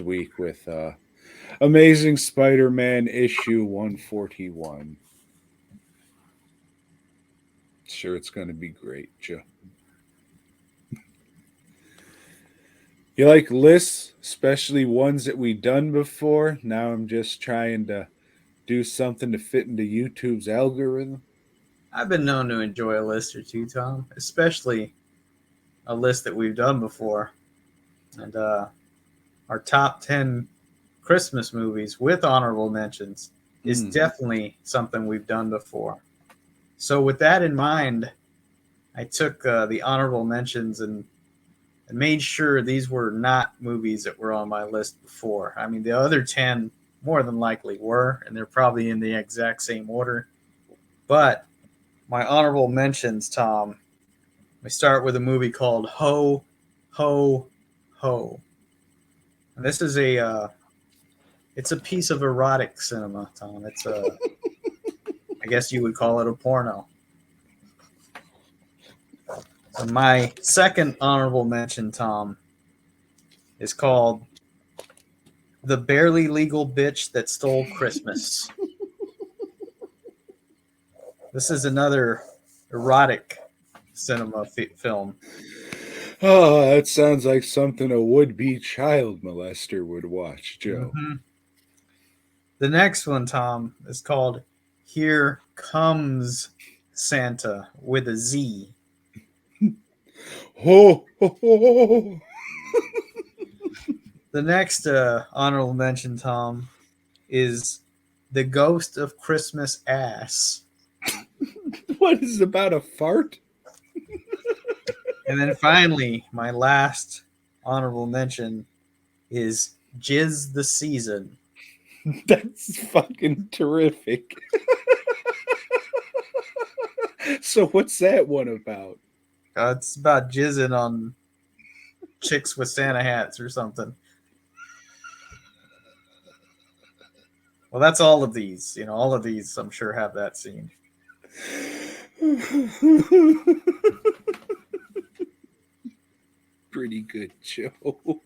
week with Amazing Spider-Man issue 141. Sure, it's going to be great, Joe. You like lists, especially ones that we done before? Now I'm just trying to do something to fit into YouTube's algorithm. I've been known to enjoy a list or two, Tom, especially a list that we've done before. And our top 10 Christmas movies with honorable mentions is definitely something we've done before. So, with that in mind, I took the honorable mentions and made sure these were not movies that were on my list before. I mean, the other 10 more than likely were, and they're probably in the exact same order. But my honorable mentions, Tom, we start with a movie called Ho, Ho, Ho. And this is it's a piece of erotic cinema, Tom. It's I guess you would call it a porno. So my second honorable mention, Tom, is called The Barely Legal Bitch That Stole Christmas. This is another erotic cinema film. Oh, that sounds like something a would-be child molester would watch, Joe. Mm-hmm. The next one, Tom, is called Here Comes Santa with a Z. Ho, ho, ho. The next honorable mention, Tom, is The Ghost of Christmas Ass. What is it about a fart? And then finally, my last honorable mention is Jizz the Season. That's fucking terrific. So what's that one about? It's about jizzing on chicks with Santa hats or something. Well, that's all of these. You know, all of these, I'm sure, have that scene. Pretty good, Joe.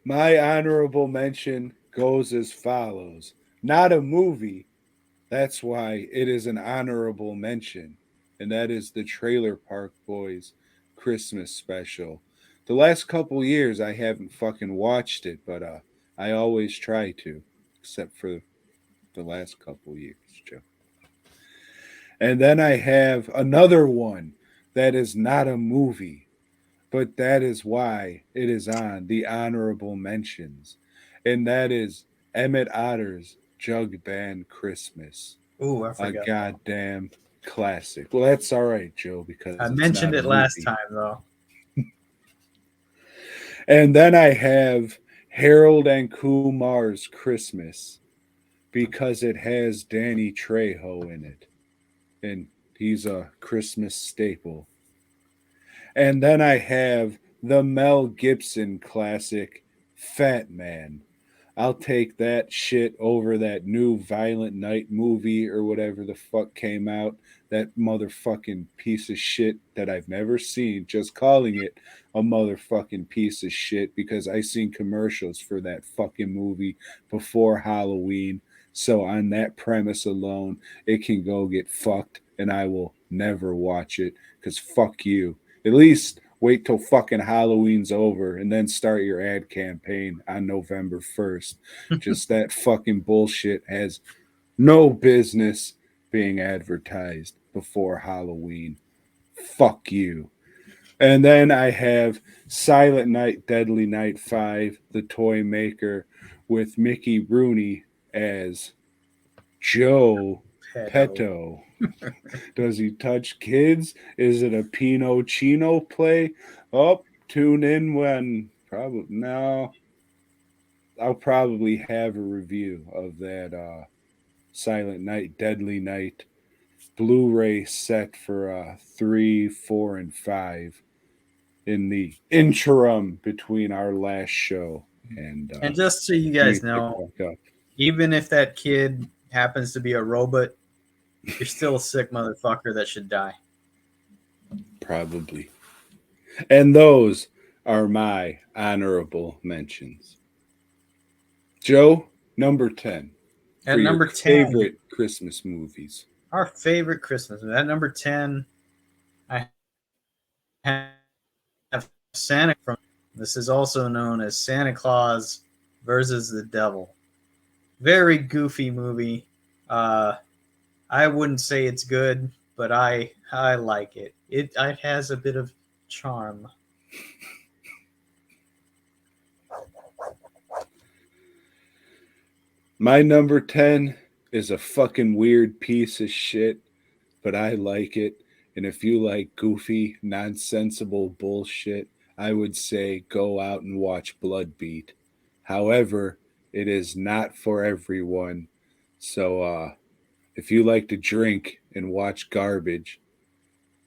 My honorable mention goes as follows. Not a movie. That's why it is an honorable mention. And that is the Trailer Park Boys Christmas special. The last couple years I haven't fucking watched it, but I always try to, except for the last couple years, Joe. And then I have another one that is not a movie, but that is why it is on the honorable mentions. And that is Emmett Otter's Jug Band Christmas. Ooh, I A forgot. goddamn classic. Well, that's all right, Joe, because I it's mentioned not a it last movie. time, though. And then I have Harold and Kumar's Christmas because it has Danny Trejo in it. And he's a Christmas staple. And then I have the Mel Gibson classic Fat Man. I'll take that shit over that new Violent Night movie or whatever the fuck came out. That motherfucking piece of shit that I've never seen. Just calling it a motherfucking piece of shit because I seen commercials for that fucking movie before Halloween. So on that premise alone, it can go get fucked and I will never watch it because fuck you. At least wait till fucking Halloween's over and then start your ad campaign on November 1st. Just that fucking bullshit has no business being advertised before Halloween. Fuck you. And then I have Silent Night, Deadly Night 5, The Toy Maker, with Mickey Rooney as Joe Petto. Does he touch kids? Is it a Pinocchio play? Oh, tune in when probably no. I'll probably have a review of that Silent Night, Deadly Night Blu-ray set for 3, 4, and 5 in the interim between our last show And just so you guys know, even if that kid happens to be a robot, you're still a sick motherfucker that should die. Probably. And those are my honorable mentions. Joe, number 10 for At your number 10, favorite Christmas movies. our favorite Christmas movie. At number 10, I have Santa from. This is also known as Santa Claus versus the Devil. Very goofy movie. Uh, I wouldn't say it's good, but I like it. It has a bit of charm. My number 10 is a fucking weird piece of shit, but I like it. And if you like goofy, nonsensible bullshit, I would say go out and watch Blood Beat. However, it is not for everyone. So if you like to drink and watch garbage,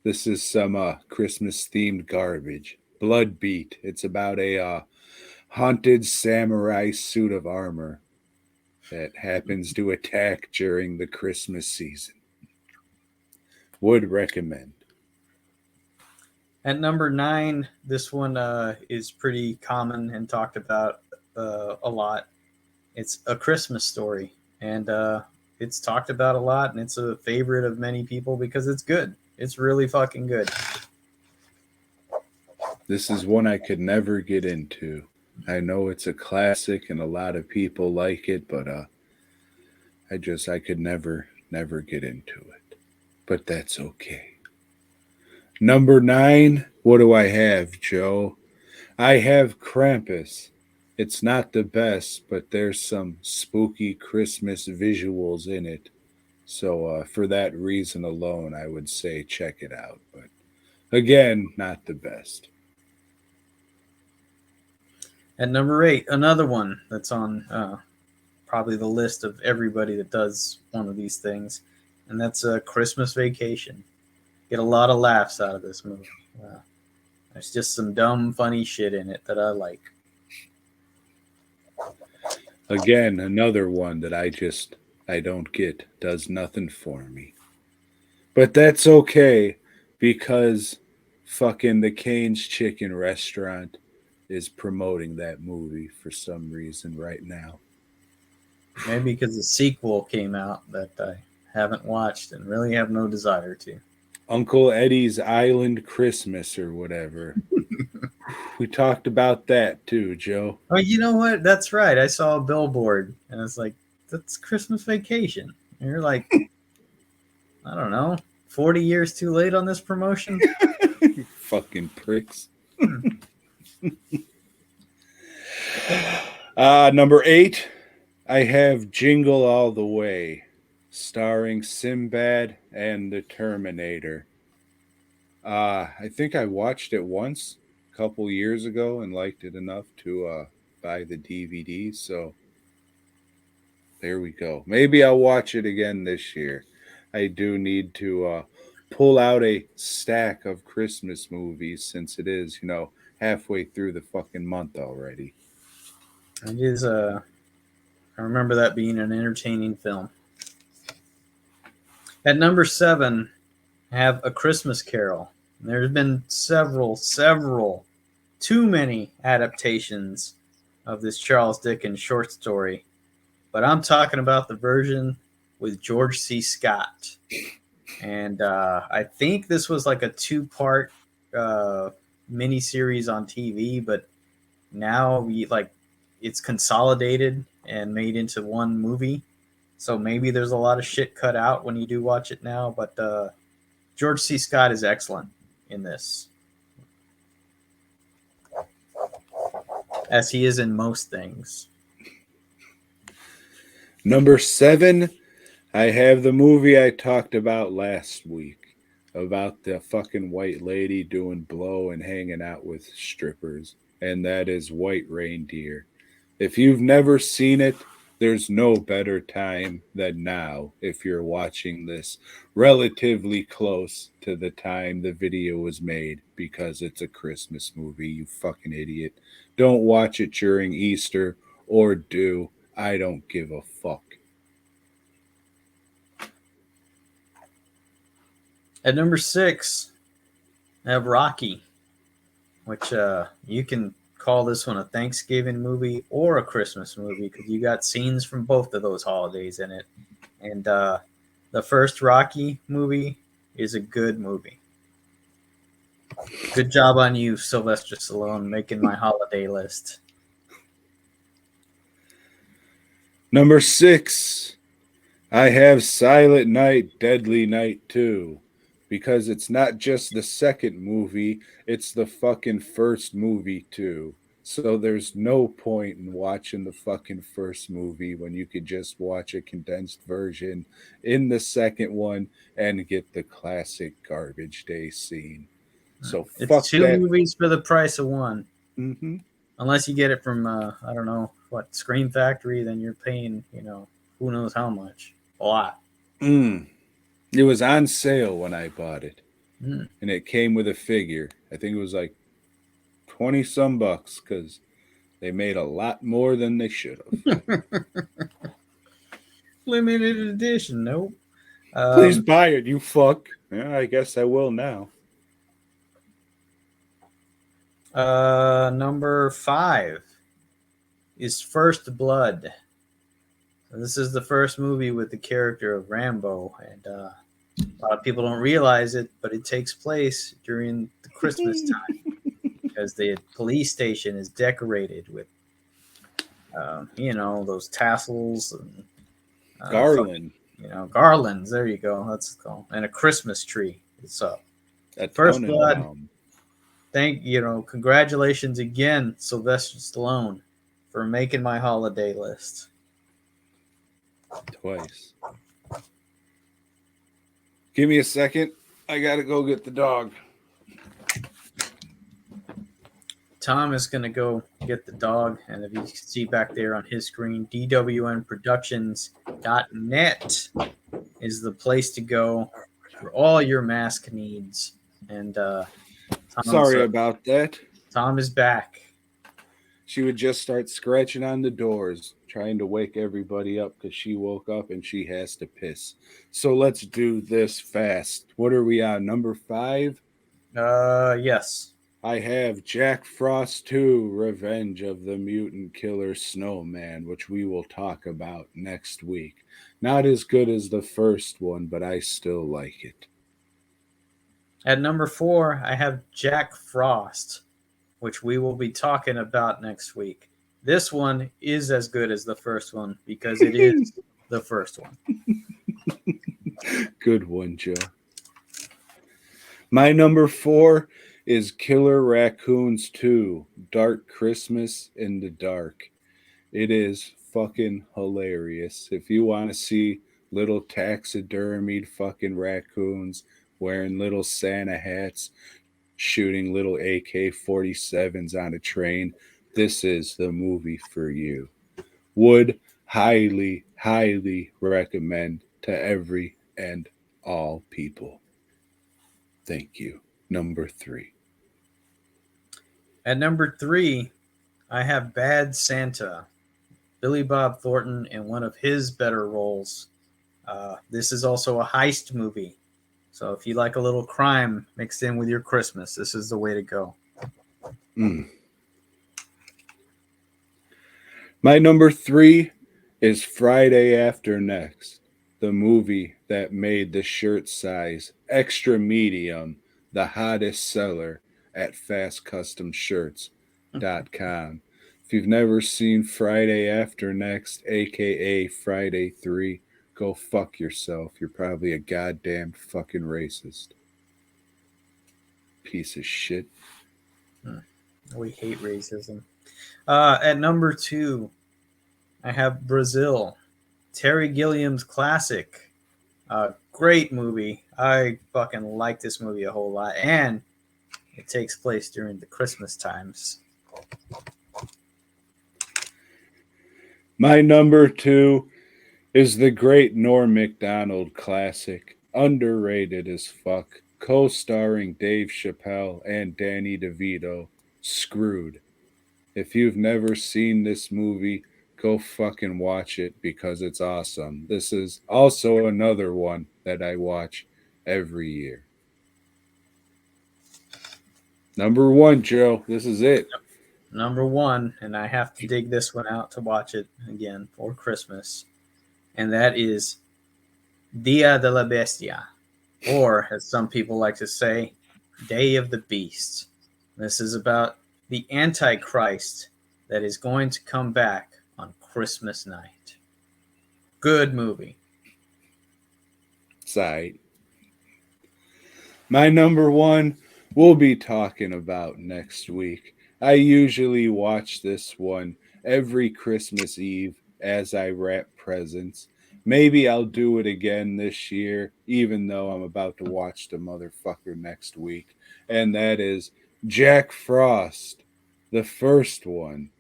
this is some Christmas themed garbage. Blood Beat. It's about a haunted samurai suit of armor that happens to attack during the Christmas season. Would recommend. At number 9, this one is pretty common and talked about a lot. It's A Christmas Story, and it's talked about a lot, and it's a favorite of many people because it's good. It's really fucking good. This is one I could never get into. I know it's a classic and a lot of people like it, but I could never get into it. But that's okay. Number 9, what do I have, Joe? I have Krampus. It's not the best, but there's some spooky Christmas visuals in it. So for that reason alone, I would say check it out. But again, not the best. At number 8, another one that's on probably the list of everybody that does one of these things, and that's a Christmas Vacation. Get a lot of laughs out of this movie. There's just some dumb, funny shit in it that I like. Again, another one that I don't get, does nothing for me. But that's okay because fucking the Cane's Chicken Restaurant is promoting that movie for some reason right now. Maybe because the sequel came out that I haven't watched and really have no desire to. Uncle Eddie's Island Christmas or whatever. We talked about that too, Joe. Oh, you know what? That's right. I saw a billboard and it's like, that's Christmas Vacation. And you're like, I don't know, 40 years too late on this promotion? Fucking pricks. Hmm. Number 8, I have Jingle All the Way, starring Sinbad and the Terminator. I think I watched it once a couple years ago and liked it enough to buy the DVD. So there we go. Maybe I'll watch it again this year. I do need to pull out a stack of Christmas movies since it is, halfway through the fucking month already. It is, I remember that being an entertaining film. At number 7, I have A Christmas Carol. There's been several, too many adaptations of this Charles Dickens short story, but I'm talking about the version with George C. Scott. And I think this was like a 2-part miniseries on TV, but now it's consolidated and made into one movie. So maybe there's a lot of shit cut out when you do watch it now, but George C. Scott is excellent in this, as he is in most things. Number 7, I have the movie I talked about last week about the fucking white lady doing blow and hanging out with strippers, and that is White Reindeer. If you've never seen it, there's no better time than now if you're watching this relatively close to the time the video was made because it's a Christmas movie, you fucking idiot. Don't watch it during Easter or do. I don't give a fuck. At number 6, I have Rocky. which you can call this one a Thanksgiving movie or a Christmas movie because you got scenes from both of those holidays in it. And the first Rocky movie is a good movie. Good job on you, Sylvester Stallone, making my holiday list. Number 6, I have Silent Night, Deadly Night 2. Because it's not just the second movie, it's the fucking first movie too. So there's no point in watching the fucking first movie when you could just watch a condensed version in the second one and get the classic garbage day scene. So It's fuck two that. movies for the price of one. Mm-hmm. Unless you get it from I don't know what Screen Factory, then you're paying who knows how much, a lot. Mm. It was on sale when I bought it, Mm. and it came with a figure. I think it was like 20 some bucks because they made a lot more than they should have. Limited edition, nope. Please buy it, you fuck. Yeah, I guess I will now. Number 5 is First Blood. This is the first movie with the character of Rambo, and a lot of people don't realize it, but it takes place during the Christmas time because the police station is decorated with, those tassels and Garland. garlands. There you go. That's called, and a Christmas tree. It's up. A First Blood. Tannenbaum. Congratulations again, Sylvester Stallone, for making my holiday list. Twice. Give me a second. I gotta go get the dog. Tom is going to go get the dog, and if you can see back there on his screen, dwnproductions.net is the place to go for all your mask needs. And Sorry about that. Tom is back. She would just start scratching on the doors, trying to wake everybody up because she woke up and she has to piss. So let's do this fast. What are we on? Number 5? Yes. I have Jack Frost 2, Revenge of the Mutant Killer Snowman, which we will talk about next week. Not as good as the first one, but I still like it. At number 4, I have Jack Frost, which we will be talking about next week. This one is as good as the first one because it is the first one. Good one, Joe. My number 4 is Killer Raccoons 2, Dark Christmas in the Dark. It is fucking hilarious. If you want to see little taxidermied fucking raccoons wearing little Santa hats, shooting little AK 47s on a train, this is the movie for you. Would highly, highly recommend to every and all people. Thank you. Number 3. At number 3, I have Bad Santa, Billy Bob Thornton in one of his better roles. This is also a heist movie. So if you like a little crime mixed in with your Christmas, this is the way to go. My number 3 is Friday After Next, the movie that made the shirt size extra medium the hottest seller at fastcustomshirts.com. If you've never seen Friday After Next, aka Friday 3, go fuck yourself. You're probably a goddamn fucking racist. Piece of shit. We hate racism. At number 2, I have Brazil, Terry Gilliam's classic. Great movie. I fucking like this movie a whole lot. And it takes place during the Christmas times. My number 2 is the great Norm Macdonald classic, underrated as fuck, co-starring Dave Chappelle and Danny DeVito, Screwed. If you've never seen this movie, go fucking watch it because it's awesome. This is also another one that I watch every year. Number one, Joe. This is it. Number one, and I have to dig this one out to watch it again for Christmas, and that is Dia de la Bestia, or as some people like to say, Day of the Beast. This is about the Antichrist that is going to come back on Christmas night. Good movie. Side. My number one, we'll be talking about next week. I usually watch this one every Christmas Eve as I wrap presents. Maybe I'll do it again this year, even though I'm about to watch the motherfucker next week. And that is Jack Frost, the first one.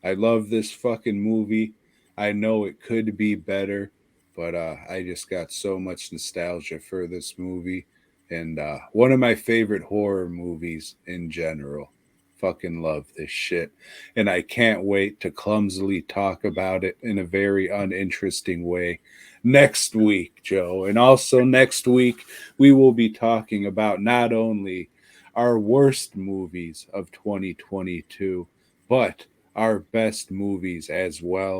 I love this fucking movie. I know it could be better, but I just got so much nostalgia for this movie. And one of my favorite horror movies in general. Fucking love this shit. And I can't wait to clumsily talk about it in a very uninteresting way next week, Joe. And also next week, we will be talking about not only our worst movies of 2022, but our best movies as well.